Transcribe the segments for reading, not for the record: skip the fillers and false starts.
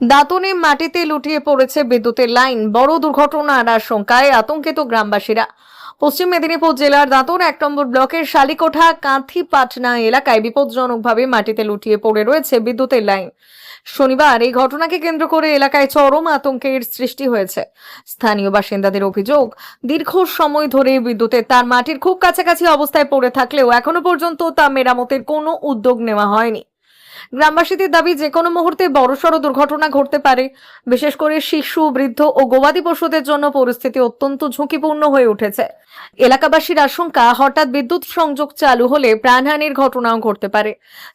দাঁতনে মাটিতে লুটিয়ে পড়েছে বিদ্যুতের লাইন। বড় দুর্ঘটনার আশঙ্কায় আতঙ্কিত গ্রামবাসীরা। পশ্চিম মেদিনীপুর জেলার দাঁতন 1 নম্বর ব্লকের শালিকোঠা কাঁথিপাটনা এলাকায় বিপজ্জনকভাবে মাটিতে লুটিয়ে পড়ে রয়েছে বিদ্যুতের লাইন। শনিবার এই ঘটনাকে কেন্দ্র করে এলাকায় চরম আতঙ্কের সৃষ্টি হয়েছে। স্থানীয় বাসিন্দাদের অভিযোগ, দীর্ঘ সময় ধরে বিদ্যুতের তার মাটির খুব কাছাকাছি অবস্থায় পড়ে থাকলেও এখনো পর্যন্ত তা মেরামতের কোনো উদ্যোগ নেওয়া হয়নি। গ্রামবাসীদের দাবি, যে কোনো মুহূর্তে বড়সড় দুর্ঘটনা ঘটতে পারে। বিশেষ করে শিশু, বৃদ্ধ ও গবাদি পশুদের জন্য পরিস্থিতি অত্যন্ত ঝুঁকিপূর্ণ হয়ে উঠেছে। এলাকাবাসীর আশঙ্কা, হঠাৎ বিদ্যুৎ সংযোগ চালু হলে প্রাণহানির ঘটনাও ঘটতে পারে।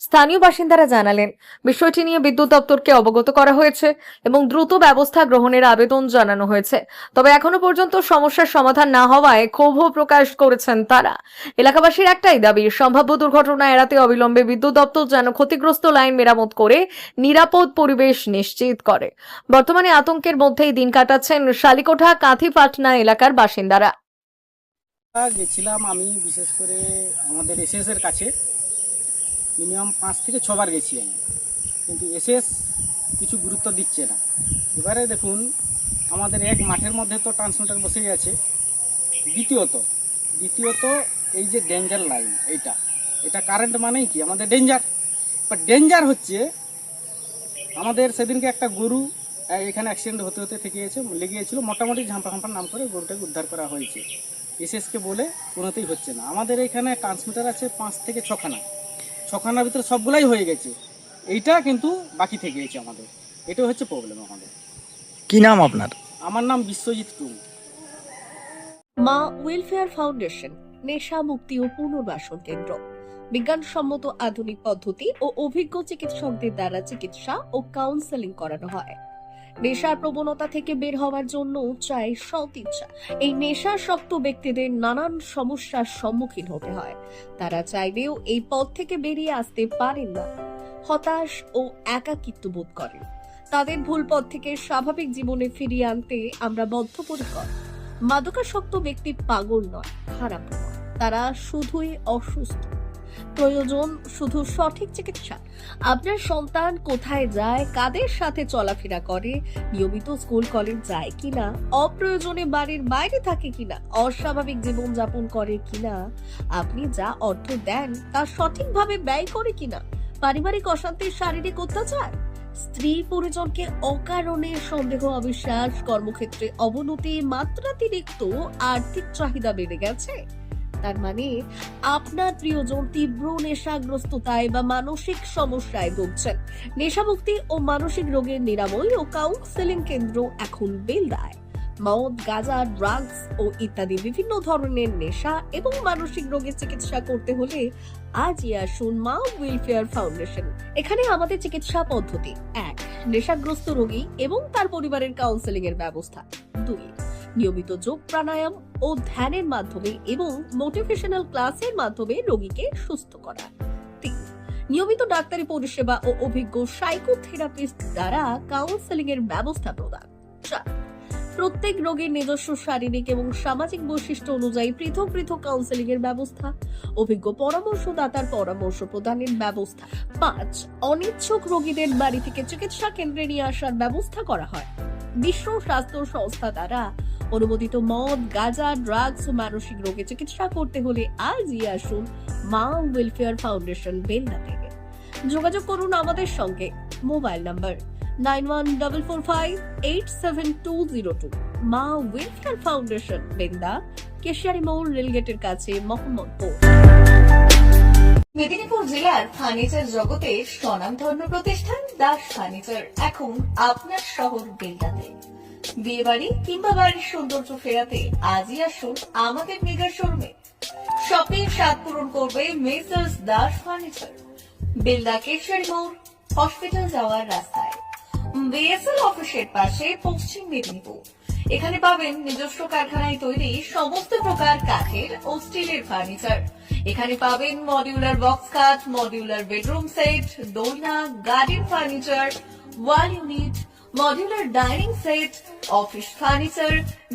স্থানীয় বাসিন্দারা জানালেন, বিষয়টি নিয়ে বিদ্যুৎ দপ্তরকে অবগত করা হয়েছে এবং দ্রুত ব্যবস্থা গ্রহণের আবেদন জানানো হয়েছে। তবে এখনো পর্যন্ত সমস্যার সমাধান না হওয়ায় ক্ষোভ প্রকাশ করেছেন তারা। এলাকাবাসীর একটাই দাবি, সম্ভাব্য দুর্ঘটনা এড়াতে অবিলম্বে বিদ্যুৎ দপ্তর যেন ক্ষতিগ্রস্ত লাইন মেরামত করে নিরাপদ পরিবেশ নিশ্চিত করে। বর্তমানে আতঙ্কের মধ্যেই দিন কাটাচ্ছেন শালিকোঠা কাঁথিপাটনা এলাকার বাসিন্দারা। গেছিলাম আমি বিশেষ করে আমাদের এসএস এর কাছে মিনিমাম 5 থেকে 6 বার গেছি আমি, কিন্তু এসএস কিছু গুরুত্ব দিচ্ছে না। এবারে দেখুন, আমাদের এক মাঠের মধ্যে তো ট্রান্সমিটার বসে গেছে। দ্বিতীয়ত এই যে ডেঞ্জার লাইন, এটা কারেন্ট মানেই কি আমাদের ডেঞ্জার। বাট ডেঞ্জার হচ্ছে আমাদের সেদিনকে একটা গরু এখানে অ্যাক্সিডেন্ট হতে হতে থেকে গেছে, লেগে গিয়েছিল। মোটামুটি ঝাম্পা নাম করে গরুটাকে উদ্ধার করা হয়েছে। এসএসকে বলে কোনোতেই হচ্ছে না। আমাদের এখানে ট্রান্সমিটার আছে 5 থেকে 6খানার ভিতরে সবগুলাই হয়ে গেছে, এইটা কিন্তু বাকি থেকে গেছে আমাদের। এটা হচ্ছে প্রবলেম আমাদের। কি নাম আপনার? আমার নাম বিশ্বজিৎ টুং। মা ওয়েলফেয়ার ফাউন্ডেশন নেশা মুক্তি ও পুনর্বাসন কেন্দ্র। বিজ্ঞানসম্মত আধুনিক পদ্ধতি ও অভিজ্ঞ চিকিৎসকদের দ্বারা চিকিৎসা ও কাউন্সেলিং করানো হয়। নেশার প্রবণতা থেকে বের হওয়ার জন্য চাই সৎ ইচ্ছা। এই নেশাসক্ত ব্যক্তিদের নানান সমস্যার সম্মুখীন হতে হয়। তারা চাইলেও এই পথ থেকে বেরিয়ে আসতে পারেন না, হতাশ ও একাকিত্ব বোধ করেন। তাদের ভুল পথ থেকে স্বাভাবিক জীবনে ফিরিয়ে আনতে আমরা বদ্ধপরিকর। মাদকাসক্ত ব্যক্তি পাগল নয়, খারাপ নয়, তারা শুধুই অসুস্থ। প্রয়োজন শুধু সঠিক চিকিৎসা। আপনার সন্তান কোথায় যায়, কাদের সাথে চলাফেরা করে, নিয়মিত স্কুল কলেজ যায় কিনা, অপ্রয়োজনে বাড়ির বাইরে থাকে কিনা, অস্বাভাবিক জীবনযাপন করে কিনা, আপনি যা অর্থ দেন তা সঠিকভাবে ব্যয় করে কিনা, পারিবারিক অশান্তি, শারীরিক অত্যাচার, স্ত্রী পরিজনকে অকারণে সন্দেহ, অবিশ্বাস, কর্মক্ষেত্রে অবনতি, মাত্রাতিরিক্ত আর্থিক চাহিদা বেড়ে গেছে। তার মানে আপনার প্রিয়জন তীব্র নেশাগ্রস্ততায় বা মানসিক সমস্যায় ভুগছেন। নেশামুক্তি ও মানসিক রোগের নিরাময় ও কাউন্সেলিং কেন্দ্র এখন বেলদায়। মদ, গাঁজা, ড্রাগস ও ইত্যাদি বিভিন্ন ধরনের নেশা এবং মানসিক রোগের চিকিৎসা করতে হলে আজই আসুন মা ওয়েলফেয়ার ফাউন্ডেশন। এখানে আমাদের চিকিৎসা পদ্ধতি: 1. নেশাগ্রস্ত রোগী এবং তার পরিবারের কাউন্সেলিং এর ব্যবস্থা। 2. নিয়মিত যোগ, প্রাণায়াম ও ধ্যানের মাধ্যমে এবং মোটিভেশনাল ক্লাসের মাধ্যমে রোগীকে সুস্থ করা। 3. নিয়মিত ডাক্তারি পরিষেবা ও অভিজ্ঞ সাইকোথেরাপিস্ট দ্বারা কাউন্সেলিং এর ব্যবস্থা প্রদান। 4. প্রত্যেক রোগীর নিজস্ব শারীরিক এবং সামাজিক বৈশিষ্ট্য অনুযায়ী পৃথক পৃথক কাউন্সেলিং এর ব্যবস্থা, অভিজ্ঞ পরামর্শদাতার পরামর্শ প্রদানের ব্যবস্থা। 5. অনিচ্ছুক রোগীদের বাড়ি থেকে চিকিৎসা কেন্দ্রে নিয়ে আসার ব্যবস্থা করা হয়। বিশ্ব স্বাস্থ্য সংস্থা দ্বারা অনুমোদিত মদ, গাঁজা, ড্রাগস ও মানসিক রোগে চিকিৎসা করতে হলে আজই আসুন মা ওয়েলফেয়ার ফাউন্ডেশন বেলদা থেকে। যোগাযোগ করুন আমাদের সঙ্গে। Mobile number 9144587202। মা ওয়েলফেয়ার ফাউন্ডেশন, বেলদা, কেশিয়ারি মোড়, রেলগেটের কাছে, মোহাম্মদপুর। মেদিনীপুর জেলার ফার্নিচার জগতে স্বনামধন্য প্রতিষ্ঠান দাস ফার্নিচার এখন আপনার শহর বেলদাতে। বিয়ে বাড়ি কিংবা বাড়ির সৌন্দর্য ফেরাতে আজই আসুন আমাদের মেগা শোরুমে। শপিং স্বাদ পূরণ করবে মেসার্স দাস ফার্নিচার, বেলদা, কেশিয়ারি মোড়, হসপিটাল যাওয়ার রাস্তায়, বিএসএল অফিসের পাশে, পশ্চিম মেদিনীপুর। এখানে পাবেন নিজস্ব কারখানায় তৈরি সমস্ত প্রকার কাঠের ও স্টিলের ফার্নিচার। এখানে পাবেন modular box cut, modular bedroom set, দোলনা, garden furniture, wall unit, modular dining set, office furniture,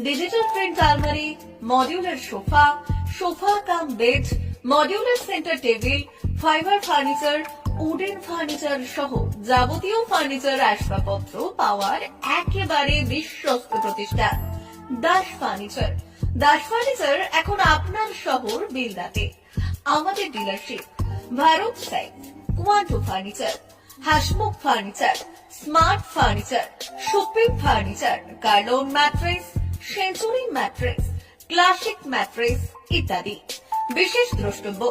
digital print আলমারি, modular sofa, sofa cum bed, modular centre table, fibre furniture, wooden furniture সহ যাবতীয় ফার্নিচার আসবাবপত্র পাওয়ার একেবারে বিশ্বস্ত প্রতিষ্ঠান দাস ফার্নিচার। দাস ফার্নিচার এখন আপনার শহর বেলদাতে। আমাদের dealership Bharat side, Quanto furniture, Hasmukh furniture, smart furniture, supreme furniture, Kurlon mattress, century mattress, classic mattress ইত্যাদি। বিশেষ দ্রষ্টব্য,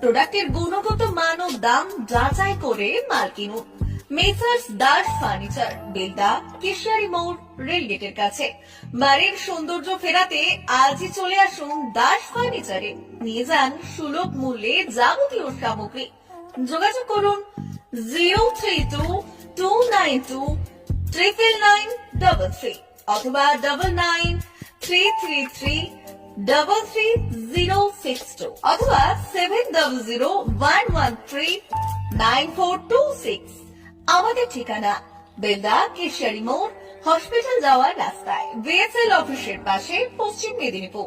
প্রোডাক্টের গুণগত মান ও দাম যাচাই করে মাল কিনুন। মেসার্স দাস ফার্নিচার, বেলদা, কেশিয়ারি মোড়, রেলগেটের কাছে। বাড়ির সৌন্দর্য ফেরাতে আজই চলে আসুন দাস ফার্নিচারে, নিয়ে যান সুলভ মূল্যে যাবতীয় সামগ্রী। যোগাযোগ করুন 032-292-99933 অথবা 99-333-33062 অথবা 7001139426। আমাদের ঠিকানা বেলদা, কেশিয়ারি মোড়, হসপিটাল যাওয়ার রাস্তায়, বিএসএল অফিসের পাশে, পশ্চিম মেদিনীপুর।